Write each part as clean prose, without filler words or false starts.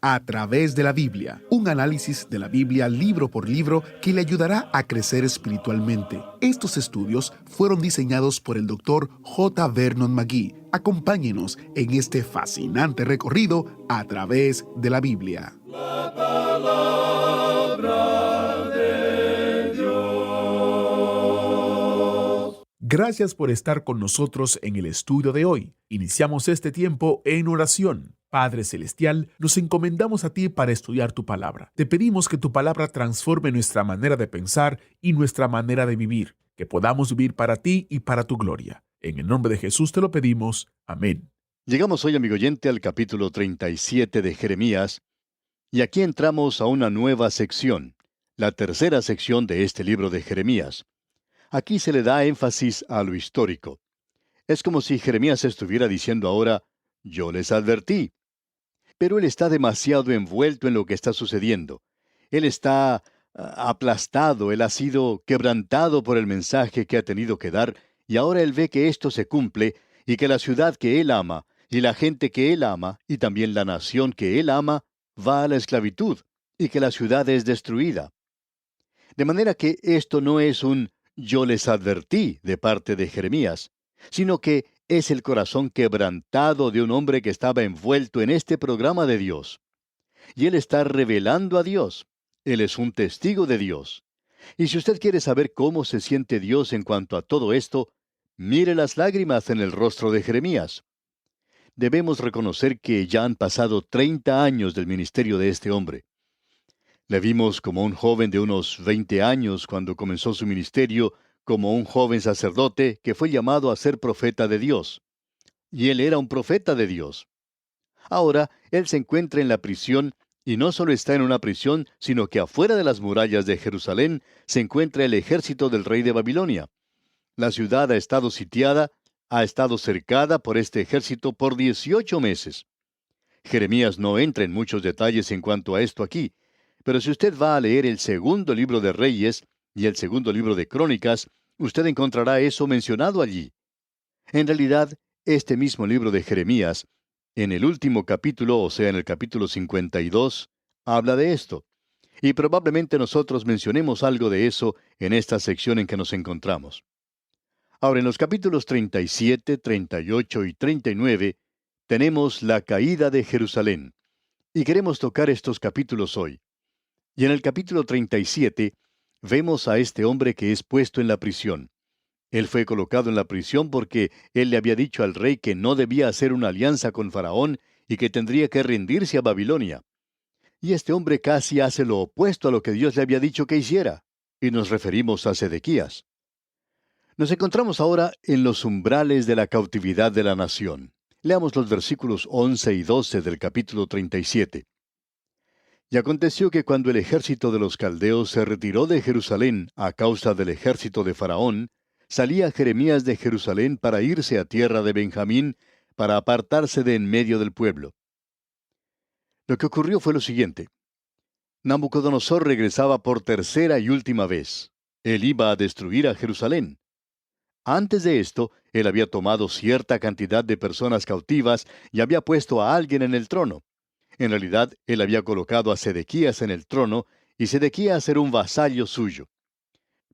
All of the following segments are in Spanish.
A través de la Biblia, un análisis de la Biblia libro por libro que le ayudará a crecer espiritualmente. Estos estudios fueron diseñados por el Dr. J. Vernon McGee. Acompáñenos en este fascinante recorrido a través de la Biblia. La palabra de Dios. Gracias por estar con nosotros en el estudio de hoy. Iniciamos este tiempo en oración. Padre Celestial, nos encomendamos a ti para estudiar tu palabra. Te pedimos que tu palabra transforme nuestra manera de pensar y nuestra manera de vivir, que podamos vivir para ti y para tu gloria. En el nombre de Jesús te lo pedimos. Amén. Llegamos hoy, amigo oyente, al capítulo 37 de Jeremías, y aquí entramos a una nueva sección, la tercera sección de este libro de Jeremías. Aquí se le da énfasis a lo histórico. Es como si Jeremías estuviera diciendo ahora, yo les advertí. Pero él está demasiado envuelto en lo que está sucediendo. Él está aplastado, él ha sido quebrantado por el mensaje que ha tenido que dar, y ahora él ve que esto se cumple, y que la ciudad que él ama, y la gente que él ama, y también la nación que él ama, va a la esclavitud, y que la ciudad es destruida. De manera que esto no es un yo les advertí de parte de Jeremías, sino que es el corazón quebrantado de un hombre que estaba envuelto en este programa de Dios. Y él está revelando a Dios. Él es un testigo de Dios. Y si usted quiere saber cómo se siente Dios en cuanto a todo esto, mire las lágrimas en el rostro de Jeremías. Debemos reconocer que ya han pasado 30 años del ministerio de este hombre. Le vimos como un joven de unos 20 años cuando comenzó su ministerio, como un joven sacerdote que fue llamado a ser profeta de Dios. Y él era un profeta de Dios. Ahora, él se encuentra en la prisión, y no solo está en una prisión, sino que afuera de las murallas de Jerusalén se encuentra el ejército del rey de Babilonia. La ciudad ha estado sitiada, ha estado cercada por este ejército por 18 meses. Jeremías no entra en muchos detalles en cuanto a esto aquí, pero si usted va a leer el segundo libro de Reyes y el segundo libro de Crónicas, usted encontrará eso mencionado allí. En realidad, este mismo libro de Jeremías, en el último capítulo, o sea, en el capítulo 52, habla de esto. Y probablemente nosotros mencionemos algo de eso en esta sección en que nos encontramos. Ahora, en los capítulos 37, 38 y 39, tenemos la caída de Jerusalén. Y queremos tocar estos capítulos hoy. Y en el capítulo 37, vemos a este hombre que es puesto en la prisión. Él fue colocado en la prisión porque él le había dicho al rey que no debía hacer una alianza con Faraón y que tendría que rendirse a Babilonia. Y este hombre casi hace lo opuesto a lo que Dios le había dicho que hiciera. Y nos referimos a Sedequías. Nos encontramos ahora en los umbrales de la cautividad de la nación. Leamos los versículos 11 y 12 del capítulo 37. Y aconteció que cuando el ejército de los caldeos se retiró de Jerusalén a causa del ejército de Faraón, salía Jeremías de Jerusalén para irse a tierra de Benjamín, para apartarse de en medio del pueblo. Lo que ocurrió fue lo siguiente. Nabucodonosor regresaba por tercera y última vez. Él iba a destruir a Jerusalén. Antes de esto, él había tomado cierta cantidad de personas cautivas y había puesto a alguien en el trono. En realidad, él había colocado a Sedequías en el trono, y Sedequías era un vasallo suyo.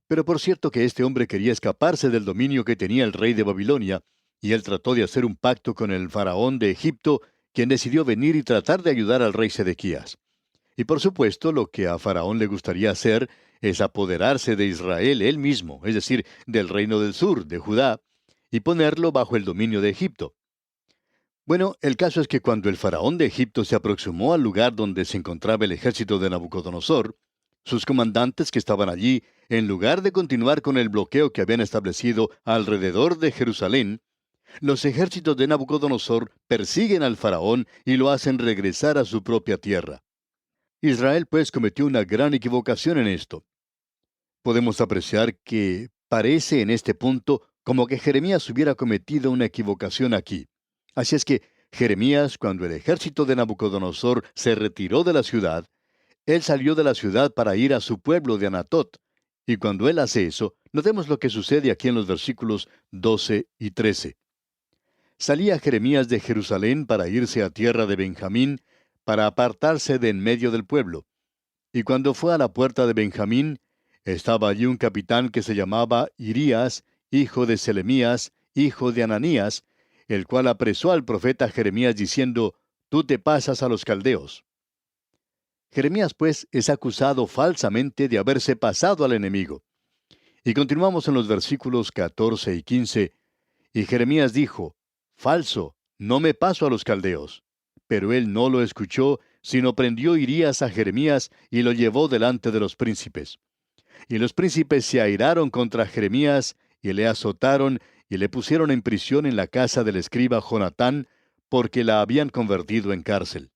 Pero por cierto que este hombre quería escaparse del dominio que tenía el rey de Babilonia, y él trató de hacer un pacto con el faraón de Egipto, quien decidió venir y tratar de ayudar al rey Sedequías. Y por supuesto, lo que a Faraón le gustaría hacer es apoderarse de Israel él mismo, es decir, del reino del sur, de Judá, y ponerlo bajo el dominio de Egipto. Bueno, el caso es que cuando el faraón de Egipto se aproximó al lugar donde se encontraba el ejército de Nabucodonosor, sus comandantes que estaban allí, en lugar de continuar con el bloqueo que habían establecido alrededor de Jerusalén, los ejércitos de Nabucodonosor persiguen al faraón y lo hacen regresar a su propia tierra. Israel pues cometió una gran equivocación en esto. Podemos apreciar que parece en este punto como que Jeremías hubiera cometido una equivocación aquí. Así es que Jeremías, cuando el ejército de Nabucodonosor se retiró de la ciudad, él salió de la ciudad para ir a su pueblo de Anatot. Y cuando él hace eso, notemos lo que sucede aquí en los versículos 12 y 13. Salía Jeremías de Jerusalén para irse a tierra de Benjamín, para apartarse de en medio del pueblo. Y cuando fue a la puerta de Benjamín, estaba allí un capitán que se llamaba Irías, hijo de Selemías, hijo de Ananías, el cual apresó al profeta Jeremías diciendo, «Tú te pasas a los caldeos». Jeremías, pues, es acusado falsamente de haberse pasado al enemigo. Y continuamos en los versículos 14 y 15. Y Jeremías dijo, «Falso, no me paso a los caldeos». Pero él no lo escuchó, sino prendió Irías a Jeremías y lo llevó delante de los príncipes. Y los príncipes se airaron contra Jeremías, y le azotaron, y le pusieron en prisión en la casa del escriba Jonatán, porque la habían convertido en cárcel.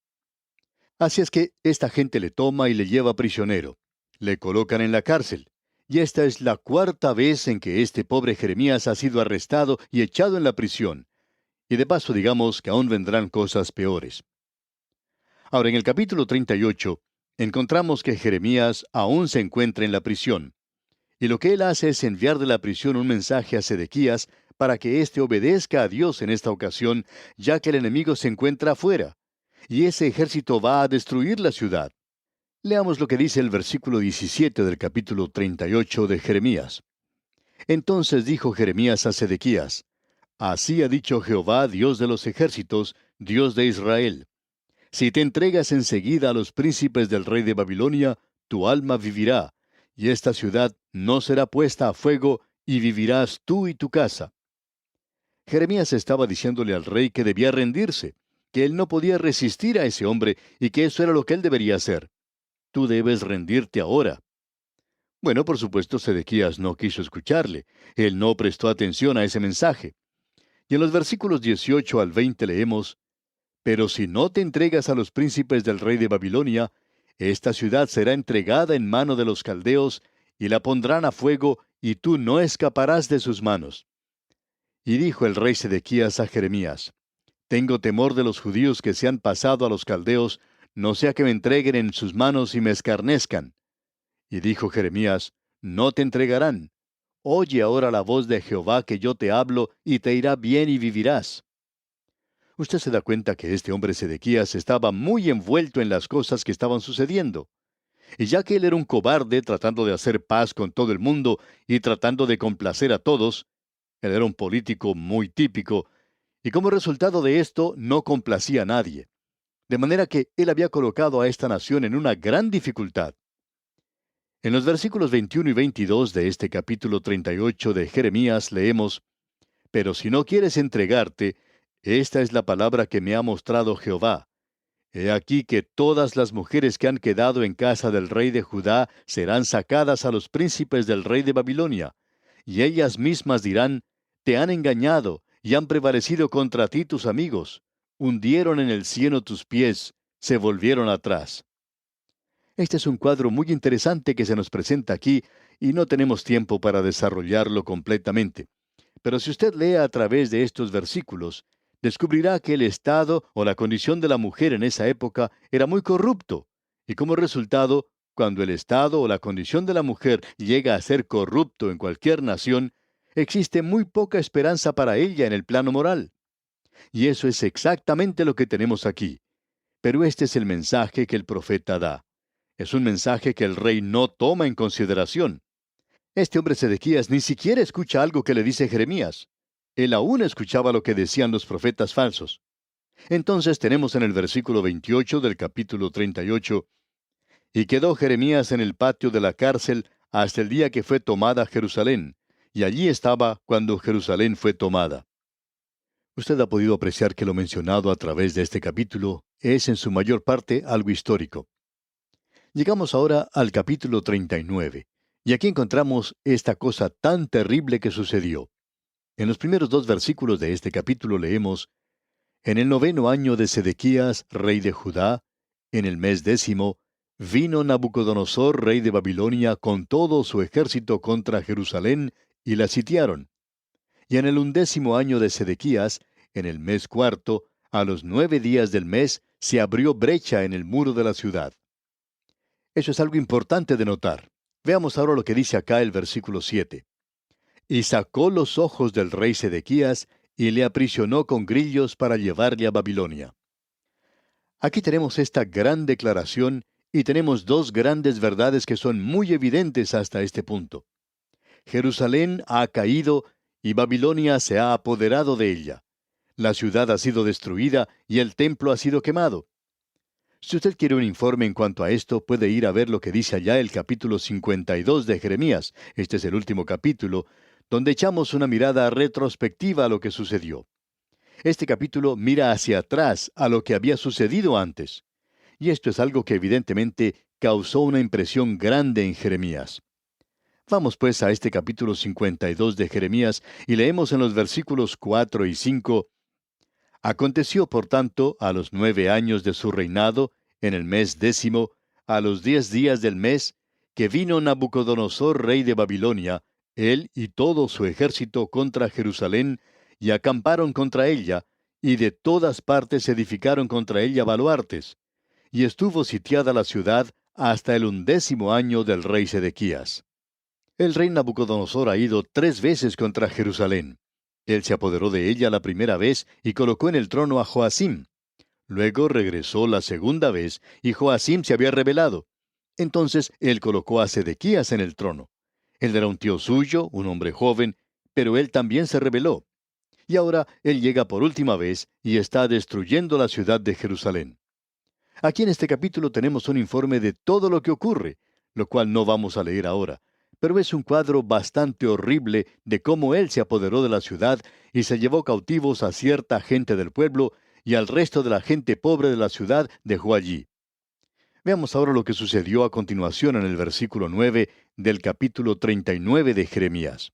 Así es que esta gente le toma y le lleva prisionero. Le colocan en la cárcel. Y esta es la cuarta vez en que este pobre Jeremías ha sido arrestado y echado en la prisión. Y de paso digamos que aún vendrán cosas peores. Ahora, en el capítulo 38, encontramos que Jeremías aún se encuentra en la prisión. Y lo que él hace es enviar de la prisión un mensaje a Sedequías para que éste obedezca a Dios en esta ocasión, ya que el enemigo se encuentra afuera. Y ese ejército va a destruir la ciudad. Leamos lo que dice el versículo 17 del capítulo 38 de Jeremías. Entonces dijo Jeremías a Sedequías, «Así ha dicho Jehová, Dios de los ejércitos, Dios de Israel. Si te entregas enseguida a los príncipes del rey de Babilonia, tu alma vivirá, y esta ciudad no será puesta a fuego, y vivirás tú y tu casa». Jeremías estaba diciéndole al rey que debía rendirse, que él no podía resistir a ese hombre, y que eso era lo que él debería hacer. «Tú debes rendirte ahora». Bueno, por supuesto, Sedequías no quiso escucharle. Él no prestó atención a ese mensaje. Y en los versículos 18 al 20 leemos, «Pero si no te entregas a los príncipes del rey de Babilonia, esta ciudad será entregada en mano de los caldeos, y la pondrán a fuego, y tú no escaparás de sus manos». Y dijo el rey Sedequías a Jeremías, «Tengo temor de los judíos que se han pasado a los caldeos, no sea que me entreguen en sus manos y me escarnezcan». Y dijo Jeremías, «No te entregarán. Oye ahora la voz de Jehová que yo te hablo, y te irá bien y vivirás». Usted se da cuenta que este hombre Sedequías estaba muy envuelto en las cosas que estaban sucediendo. Y ya que él era un cobarde tratando de hacer paz con todo el mundo y tratando de complacer a todos, él era un político muy típico, y como resultado de esto no complacía a nadie. De manera que él había colocado a esta nación en una gran dificultad. En los versículos 21 y 22 de este capítulo 38 de Jeremías leemos, «Pero si no quieres entregarte, esta es la palabra que me ha mostrado Jehová. He aquí que todas las mujeres que han quedado en casa del rey de Judá serán sacadas a los príncipes del rey de Babilonia, y ellas mismas dirán, te han engañado, y han prevalecido contra ti tus amigos. Hundieron en el cieno tus pies, se volvieron atrás». Este es un cuadro muy interesante que se nos presenta aquí, y no tenemos tiempo para desarrollarlo completamente. Pero si usted lee a través de estos versículos, descubrirá que el estado o la condición de la mujer en esa época era muy corrupto, y como resultado, cuando el estado o la condición de la mujer llega a ser corrupto en cualquier nación, existe muy poca esperanza para ella en el plano moral. Y eso es exactamente lo que tenemos aquí. Pero este es el mensaje que el profeta da. Es un mensaje que el rey no toma en consideración. Este hombre Sedequías ni siquiera escucha algo que le dice Jeremías. Él aún escuchaba lo que decían los profetas falsos. Entonces tenemos en el versículo 28 del capítulo 38, «Y quedó Jeremías en el patio de la cárcel hasta el día que fue tomada Jerusalén, y allí estaba cuando Jerusalén fue tomada». Usted ha podido apreciar que lo mencionado a través de este capítulo es en su mayor parte algo histórico. Llegamos ahora al capítulo 39, y aquí encontramos esta cosa tan terrible que sucedió. En los primeros 2 versículos de este capítulo leemos, «En el 9º año de Sedequías, rey de Judá, en el mes 10, vino Nabucodonosor, rey de Babilonia, con todo su ejército contra Jerusalén, y la sitiaron. Y en el 11º año de Sedequías, en el mes 4, a los 9 días del mes, se abrió brecha en el muro de la ciudad». Eso es algo importante de notar. Veamos ahora lo que dice acá el versículo 7. «Y sacó los ojos del rey Sedequías, y le aprisionó con grillos para llevarle a Babilonia». Aquí tenemos esta gran declaración y tenemos dos grandes verdades que son muy evidentes hasta este punto. Jerusalén ha caído y Babilonia se ha apoderado de ella. La ciudad ha sido destruida y el templo ha sido quemado. Si usted quiere un informe en cuanto a esto, puede ir a ver lo que dice allá el capítulo 52 de Jeremías. Este es el último capítulo, donde echamos una mirada retrospectiva a lo que sucedió. Este capítulo mira hacia atrás a lo que había sucedido antes. Y esto es algo que evidentemente causó una impresión grande en Jeremías. Vamos pues a este capítulo 52 de Jeremías y leemos en los versículos 4 y 5. Aconteció, por tanto, a los 9 años de su reinado, en el mes 10, a los 10 días del mes, que vino Nabucodonosor, rey de Babilonia, él y todo su ejército contra Jerusalén, y acamparon contra ella, y de todas partes edificaron contra ella baluartes. Y estuvo sitiada la ciudad hasta el 11 año del rey Sedequías. El rey Nabucodonosor ha ido 3 veces contra Jerusalén. Él se apoderó de ella la primera vez y colocó en el trono a Joacim. Luego regresó la segunda vez y Joacim se había rebelado. Entonces él colocó a Sedequías en el trono. Él era un tío suyo, un hombre joven, pero él también se rebeló. Y ahora él llega por última vez y está destruyendo la ciudad de Jerusalén. Aquí en este capítulo tenemos un informe de todo lo que ocurre, lo cual no vamos a leer ahora, pero es un cuadro bastante horrible de cómo él se apoderó de la ciudad y se llevó cautivos a cierta gente del pueblo y al resto de la gente pobre de la ciudad dejó allí. Veamos ahora lo que sucedió a continuación en el versículo 9 del capítulo 39 de Jeremías.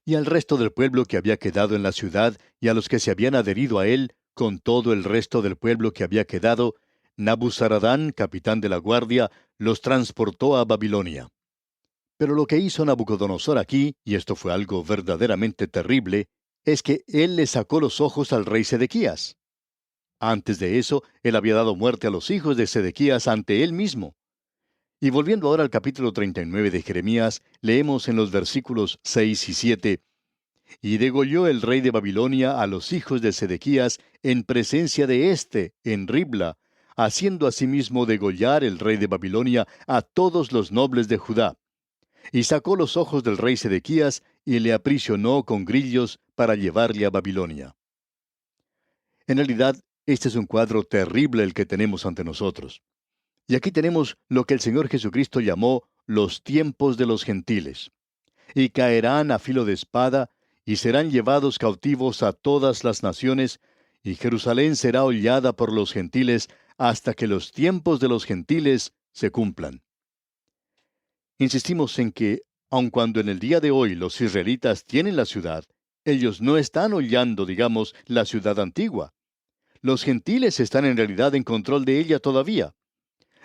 Y al resto del pueblo que había quedado en la ciudad y a los que se habían adherido a él, con todo el resto del pueblo que había quedado, Nabuzaradán, capitán de la guardia, los transportó a Babilonia. Pero lo que hizo Nabucodonosor aquí, y esto fue algo verdaderamente terrible, es que él le sacó los ojos al rey Sedequías. Antes de eso, él había dado muerte a los hijos de Sedequías ante él mismo. Y volviendo ahora al capítulo 39 de Jeremías, leemos en los versículos 6 y 7, «Y degolló el rey de Babilonia a los hijos de Sedequías en presencia de éste, en Ribla, haciendo asimismo degollar el rey de Babilonia a todos los nobles de Judá. Y sacó los ojos del rey Sedequías y le aprisionó con grillos para llevarle a Babilonia». En realidad, este es un cuadro terrible el que tenemos ante nosotros. Y aquí tenemos lo que el Señor Jesucristo llamó los tiempos de los gentiles. Y caerán a filo de espada, y serán llevados cautivos a todas las naciones, y Jerusalén será hollada por los gentiles hasta que los tiempos de los gentiles se cumplan. Insistimos en que, aun cuando en el día de hoy los israelitas tienen la ciudad, ellos no están hollando, digamos, la ciudad antigua. Los gentiles están en realidad en control de ella todavía.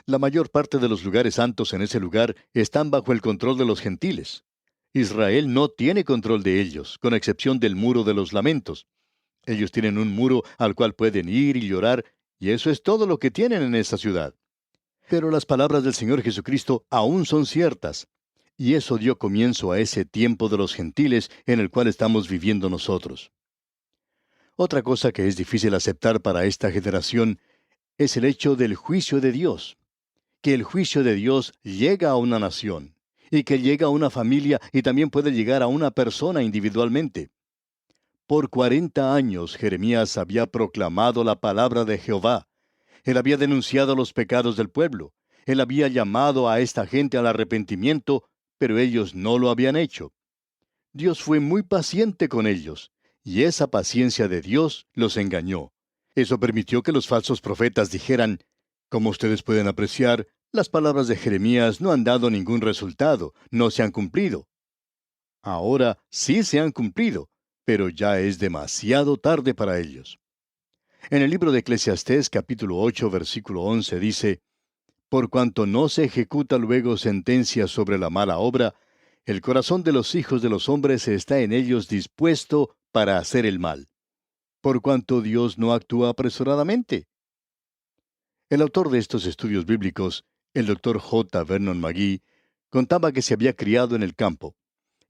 La mayor parte de los lugares santos en ese lugar están bajo el control de los gentiles. Israel no tiene control de ellos, con excepción del muro de los lamentos. Ellos tienen un muro al cual pueden ir y llorar, y eso es todo lo que tienen en esa ciudad. Pero las palabras del Señor Jesucristo aún son ciertas, y eso dio comienzo a ese tiempo de los gentiles en el cual estamos viviendo nosotros. Otra cosa que es difícil aceptar para esta generación es el hecho del juicio de Dios. Que el juicio de Dios llega a una nación, y que llega a una familia y también puede llegar a una persona individualmente. Por 40 años Jeremías había proclamado la palabra de Jehová. Él había denunciado los pecados del pueblo. Él había llamado a esta gente al arrepentimiento, pero ellos no lo habían hecho. Dios fue muy paciente con ellos, y esa paciencia de Dios los engañó. Eso permitió que los falsos profetas dijeran: «Como ustedes pueden apreciar, las palabras de Jeremías no han dado ningún resultado, no se han cumplido». Ahora sí se han cumplido, pero ya es demasiado tarde para ellos. En el libro de Eclesiastés, capítulo 8, versículo 11, dice: «Por cuanto no se ejecuta luego sentencia sobre la mala obra, el corazón de los hijos de los hombres está en ellos dispuesto para hacer el mal. Por cuanto Dios no actúa apresuradamente». El autor de estos estudios bíblicos, el Dr. J. Vernon McGee, contaba que se había criado en el campo.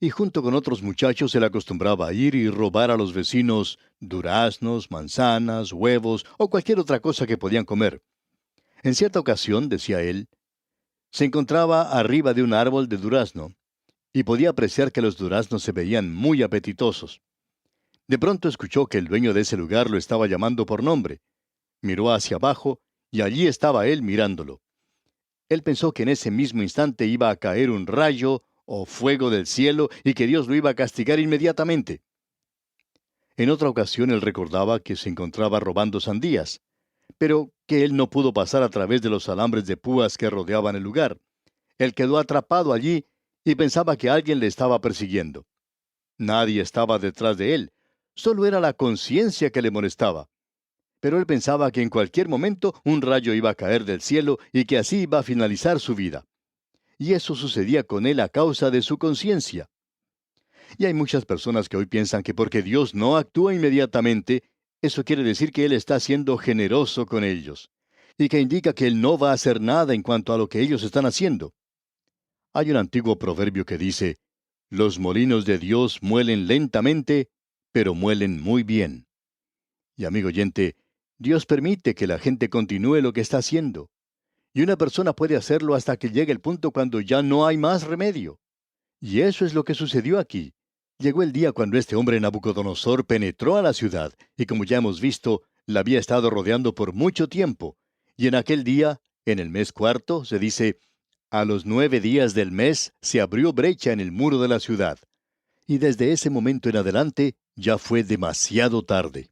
Y junto con otros muchachos él acostumbraba a ir y robar a los vecinos duraznos, manzanas, huevos o cualquier otra cosa que podían comer. En cierta ocasión, decía él, se encontraba arriba de un árbol de durazno y podía apreciar que los duraznos se veían muy apetitosos. De pronto escuchó que el dueño de ese lugar lo estaba llamando por nombre. Miró hacia abajo y allí estaba él mirándolo. Él pensó que en ese mismo instante iba a caer un rayo o fuego del cielo y que Dios lo iba a castigar inmediatamente. En otra ocasión él recordaba que se encontraba robando sandías, pero que él no pudo pasar a través de los alambres de púas que rodeaban el lugar. Él quedó atrapado allí y pensaba que alguien le estaba persiguiendo. Nadie estaba detrás de él, solo era la conciencia que le molestaba. Pero él pensaba que en cualquier momento un rayo iba a caer del cielo y que así iba a finalizar su vida. Y eso sucedía con él a causa de su conciencia. Y hay muchas personas que hoy piensan que porque Dios no actúa inmediatamente, eso quiere decir que Él está siendo generoso con ellos, y que indica que Él no va a hacer nada en cuanto a lo que ellos están haciendo. Hay un antiguo proverbio que dice, los molinos de Dios muelen lentamente, pero muelen muy bien. Y amigo oyente, Dios permite que la gente continúe lo que está haciendo. Y una persona puede hacerlo hasta que llegue el punto cuando ya no hay más remedio. Y eso es lo que sucedió aquí. Llegó el día cuando este hombre Nabucodonosor penetró a la ciudad, y como ya hemos visto, la había estado rodeando por mucho tiempo. Y en aquel día, en el mes cuarto, se dice, a los 9 días del mes se abrió brecha en el muro de la ciudad. Y desde ese momento en adelante, ya fue demasiado tarde.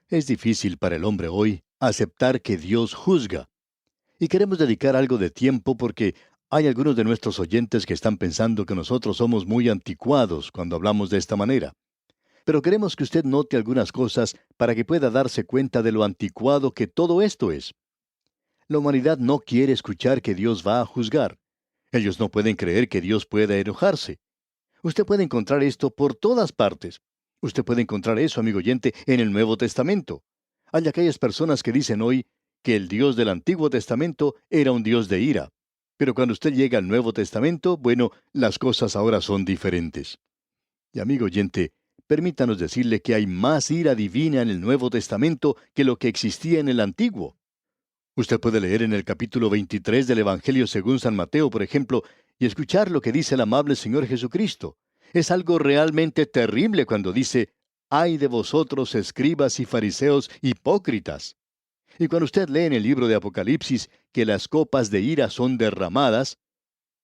Es difícil para el hombre hoy aceptar que Dios juzga. Y queremos dedicar algo de tiempo porque hay algunos de nuestros oyentes que están pensando que nosotros somos muy anticuados cuando hablamos de esta manera. Pero queremos que usted note algunas cosas para que pueda darse cuenta de lo anticuado que todo esto es. La humanidad no quiere escuchar que Dios va a juzgar. Ellos no pueden creer que Dios pueda enojarse. Usted puede encontrar esto por todas partes. Usted puede encontrar eso, amigo oyente, en el Nuevo Testamento. Hay aquellas personas que dicen hoy que el Dios del Antiguo Testamento era un Dios de ira. Pero cuando usted llega al Nuevo Testamento, bueno, las cosas ahora son diferentes. Y amigo oyente, permítanos decirle que hay más ira divina en el Nuevo Testamento que lo que existía en el Antiguo. Usted puede leer en el capítulo 23 del Evangelio según San Mateo, por ejemplo, y escuchar lo que dice el amable Señor Jesucristo. Es algo realmente terrible cuando dice, «Ay de vosotros, escribas y fariseos hipócritas». Y cuando usted lee en el libro de Apocalipsis que las copas de ira son derramadas,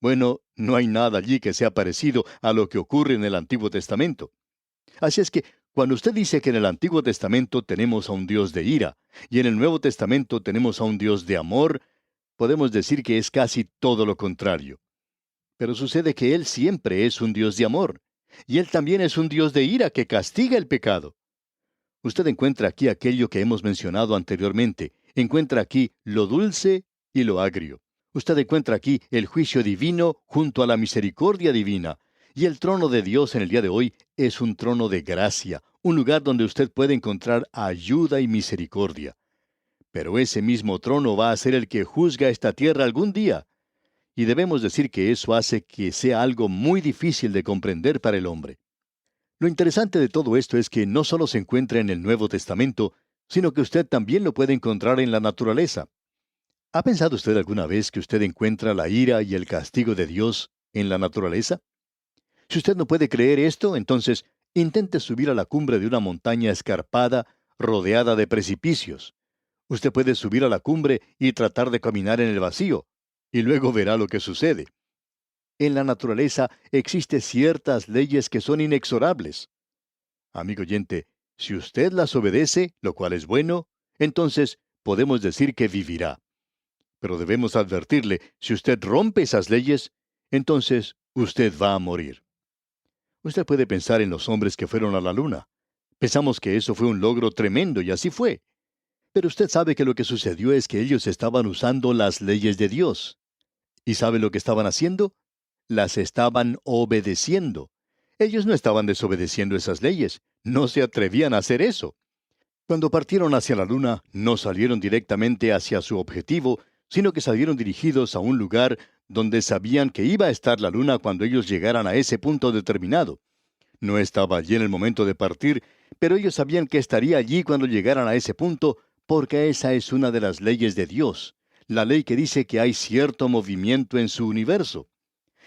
bueno, no hay nada allí que sea parecido a lo que ocurre en el Antiguo Testamento. Así es que, cuando usted dice que en el Antiguo Testamento tenemos a un Dios de ira, y en el Nuevo Testamento tenemos a un Dios de amor, podemos decir que es casi todo lo contrario. Pero sucede que Él siempre es un Dios de amor, y Él también es un Dios de ira que castiga el pecado. Usted encuentra aquí aquello que hemos mencionado anteriormente, encuentra aquí lo dulce y lo agrio. Usted encuentra aquí el juicio divino junto a la misericordia divina. Y el trono de Dios en el día de hoy es un trono de gracia, un lugar donde usted puede encontrar ayuda y misericordia. Pero ese mismo trono va a ser el que juzga esta tierra algún día. Y debemos decir que eso hace que sea algo muy difícil de comprender para el hombre. Lo interesante de todo esto es que no solo se encuentra en el Nuevo Testamento, sino que usted también lo puede encontrar en la naturaleza. ¿Ha pensado usted alguna vez que usted encuentra la ira y el castigo de Dios en la naturaleza? Si usted no puede creer esto, entonces intente subir a la cumbre de una montaña escarpada, rodeada de precipicios. Usted puede subir a la cumbre y tratar de caminar en el vacío, y luego verá lo que sucede. En la naturaleza existen ciertas leyes que son inexorables. Amigo oyente, si usted las obedece, lo cual es bueno, entonces podemos decir que vivirá. Pero debemos advertirle, si usted rompe esas leyes, entonces usted va a morir. Usted puede pensar en los hombres que fueron a la luna. Pensamos que eso fue un logro tremendo y así fue. Pero usted sabe que lo que sucedió es que ellos estaban usando las leyes de Dios. ¿Y sabe lo que estaban haciendo? Las estaban obedeciendo. Ellos no estaban desobedeciendo esas leyes. No se atrevían a hacer eso. Cuando partieron hacia la luna, no salieron directamente hacia su objetivo, sino que salieron dirigidos a un lugar donde sabían que iba a estar la luna cuando ellos llegaran a ese punto determinado. No estaba allí en el momento de partir, pero ellos sabían que estaría allí cuando llegaran a ese punto, porque esa es una de las leyes de Dios, la ley que dice que hay cierto movimiento en su universo,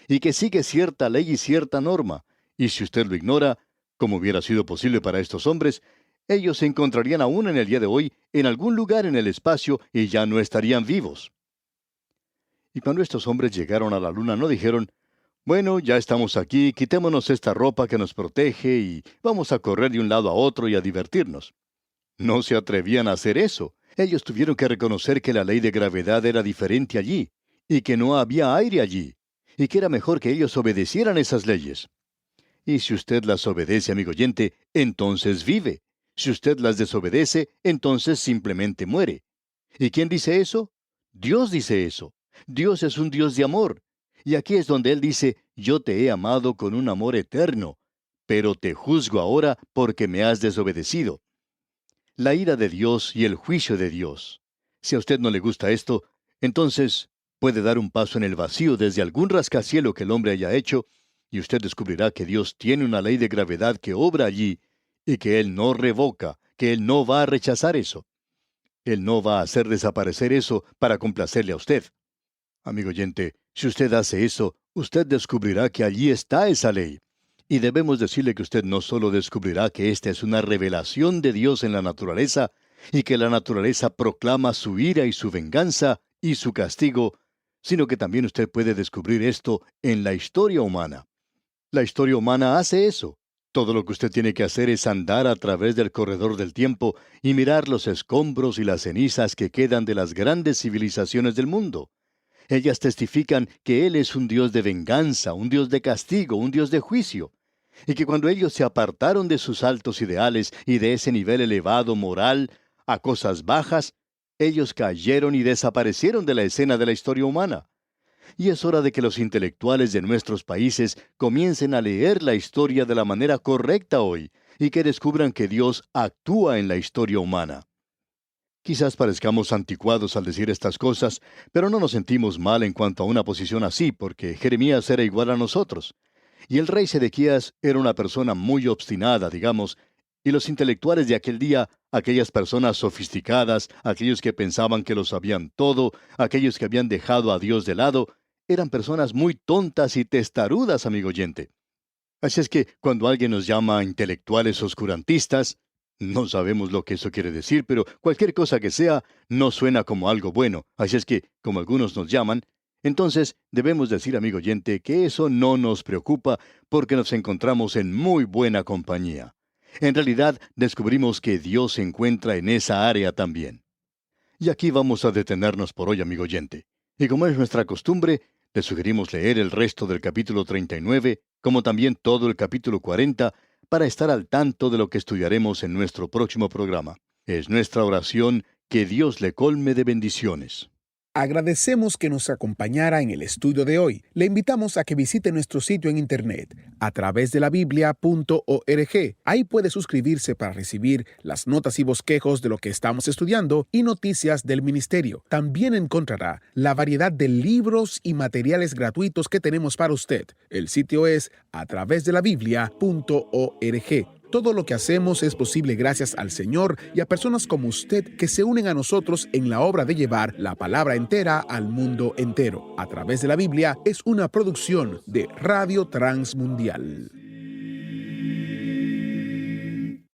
y que sigue cierta ley y cierta norma, y si usted lo ignora, como hubiera sido posible para estos hombres, ellos se encontrarían aún en el día de hoy en algún lugar en el espacio y ya no estarían vivos. Y cuando estos hombres llegaron a la luna no dijeron, bueno, ya estamos aquí, quitémonos esta ropa que nos protege y vamos a correr de un lado a otro y a divertirnos. No se atrevían a hacer eso. Ellos tuvieron que reconocer que la ley de gravedad era diferente allí, y que no había aire allí, y que era mejor que ellos obedecieran esas leyes. Y si usted las obedece, amigo oyente, entonces vive. Si usted las desobedece, entonces simplemente muere. ¿Y quién dice eso? Dios dice eso. Dios es un Dios de amor. Y aquí es donde Él dice, yo te he amado con un amor eterno, pero te juzgo ahora porque me has desobedecido. La ira de Dios y el juicio de Dios. Si a usted no le gusta esto, entonces puede dar un paso en el vacío desde algún rascacielos que el hombre haya hecho, y usted descubrirá que Dios tiene una ley de gravedad que obra allí, y que Él no revoca, que Él no va a rechazar eso. Él no va a hacer desaparecer eso para complacerle a usted. Amigo oyente, si usted hace eso, usted descubrirá que allí está esa ley. Y debemos decirle que usted no solo descubrirá que esta es una revelación de Dios en la naturaleza, y que la naturaleza proclama su ira y su venganza y su castigo, sino que también usted puede descubrir esto en la historia humana. La historia humana hace eso. Todo lo que usted tiene que hacer es andar a través del corredor del tiempo y mirar los escombros y las cenizas que quedan de las grandes civilizaciones del mundo. Ellas testifican que Él es un Dios de venganza, un Dios de castigo, un Dios de juicio, y que cuando ellos se apartaron de sus altos ideales y de ese nivel elevado moral a cosas bajas, ellos cayeron y desaparecieron de la escena de la historia humana. Y es hora de que los intelectuales de nuestros países comiencen a leer la historia de la manera correcta hoy, y que descubran que Dios actúa en la historia humana. Quizás parezcamos anticuados al decir estas cosas, pero no nos sentimos mal en cuanto a una posición así, porque Jeremías era igual a nosotros. Y el rey Sedequías era una persona muy obstinada, digamos, y los intelectuales de aquel día, aquellas personas sofisticadas, aquellos que pensaban que lo sabían todo, aquellos que habían dejado a Dios de lado, eran personas muy tontas y testarudas, amigo oyente. Así es que cuando alguien nos llama intelectuales oscurantistas, no sabemos lo que eso quiere decir, pero cualquier cosa que sea, no suena como algo bueno. Así es que, como algunos nos llaman, entonces debemos decir, amigo oyente, que eso no nos preocupa porque nos encontramos en muy buena compañía. En realidad, descubrimos que Dios se encuentra en esa área también. Y aquí vamos a detenernos por hoy, amigo oyente. Y como es nuestra costumbre, le sugerimos leer el resto del capítulo 39, como también todo el capítulo 40, para estar al tanto de lo que estudiaremos en nuestro próximo programa. Es nuestra oración que Dios le colme de bendiciones. Agradecemos que nos acompañara en el estudio de hoy. Le invitamos a que visite nuestro sitio en internet a través de la biblia.org. Ahí puede suscribirse para recibir las notas y bosquejos de lo que estamos estudiando y noticias del ministerio. También encontrará la variedad de libros y materiales gratuitos que tenemos para usted. El sitio es a través de la biblia.org. Todo lo que hacemos es posible gracias al Señor y a personas como usted que se unen a nosotros en la obra de llevar la palabra entera al mundo entero. A través de la Biblia es una producción de Radio Transmundial.